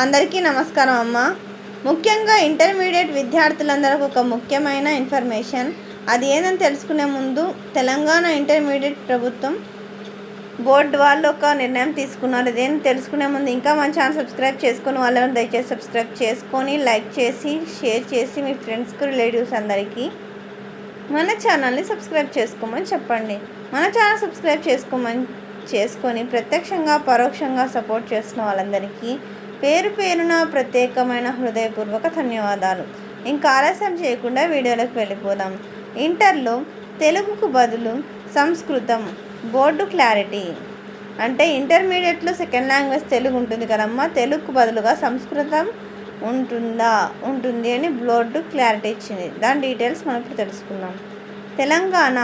అందరికీ నమస్కారం అమ్మ. ముఖ్యంగా ఇంటర్మీడియట్ విద్యార్థులందరికీ ఒక ముఖ్యమైన ఇన్ఫర్మేషన్. అది ఏందని తెలుసుకునే ముందు తెలంగాణ ఇంటర్మీడియట్ ప్రభుత్వం బోర్డు వాళ్ళు ఒక నిర్ణయం తీసుకున్నారు. ఇదేంటి తెలుసుకునే ముందు ఇంకా మన ఛానల్ సబ్స్క్రైబ్ చేసుకుని వాళ్ళని దయచేసి సబ్స్క్రైబ్ చేసుకొని లైక్ చేసి షేర్ చేసి మీ ఫ్రెండ్స్కి రిలేటివ్స్ అందరికీ మన ఛానల్ని సబ్స్క్రైబ్ చేసుకోమని చెప్పండి. మన ఛానల్ సబ్స్క్రైబ్ చేసుకొని ప్రత్యక్షంగా పరోక్షంగా సపోర్ట్ చేస్తున్న వాళ్ళందరికీ పేరు పేరున ప్రత్యేకమైన హృదయపూర్వక ధన్యవాదాలు. ఇంకా ఆలస్యం చేయకుండా వీడియోలోకి వెళ్ళిపోదాం. ఇంటర్లో తెలుగుకు బదులు సంస్కృతం బోర్డు క్లారిటీ. అంటే ఇంటర్మీడియట్లో సెకండ్ లాంగ్వేజ్ తెలుగు ఉంటుంది కదమ్మా, తెలుగుకు బదులుగా సంస్కృతం ఉంటుంది అని బోర్డు క్లారిటీ ఇచ్చింది. దాని డీటెయిల్స్ మనం ఇప్పుడు తెలుసుకుందాం. తెలంగాణ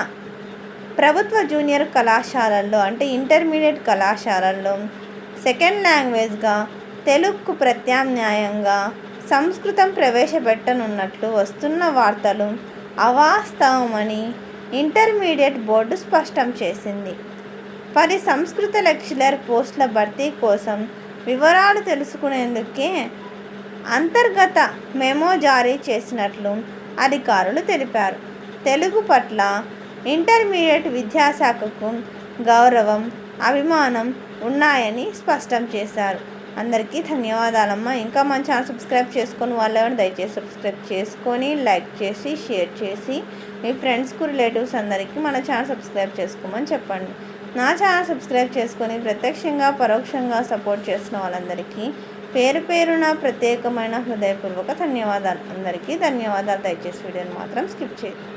ప్రభుత్వ జూనియర్ కళాశాలల్లో అంటే ఇంటర్మీడియట్ కళాశాలల్లో సెకండ్ లాంగ్వేజ్గా తెలుగుకు ప్రత్యామ్నాయంగా సంస్కృతం ప్రవేశపెట్టనున్నట్లు వస్తున్న వార్తలు అవాస్తవమని ఇంటర్మీడియట్ బోర్డు స్పష్టం చేసింది. 10 సంస్కృత లెక్చరర్ పోస్టుల భర్తీ కోసం వివరాలు తెలుసుకునేందుకే అంతర్గత మెమో జారీ చేసినట్లు అధికారులు తెలిపారు. తెలుగు పట్ల ఇంటర్మీడియట్ విద్యాశాఖకు గౌరవం, అభిమానం ఉన్నాయని స్పష్టం చేశారు. అందరికీ ధన్యవాదాలమ్మా. ఇంకా మన ఛానల్ సబ్స్క్రైబ్ చేసుకొని వాళ్ళని దయచేసి సబ్స్క్రైబ్ చేసుకొని లైక్ చేసి షేర్ చేసి మీ ఫ్రెండ్స్కు రిలేటివ్స్ అందరికీ మన ఛానల్ సబ్స్క్రైబ్ చేసుకోమని చెప్పండి. నా ఛానల్ సబ్స్క్రైబ్ చేసుకొని ప్రత్యక్షంగా పరోక్షంగా సపోర్ట్ చేసిన వాళ్ళందరికీ పేరు పేరున ప్రత్యేకమైన హృదయపూర్వక ధన్యవాదాలు. అందరికీ ధన్యవాదాలు. దయచేసి వీడియోని మాత్రం స్కిప్ చేయండి.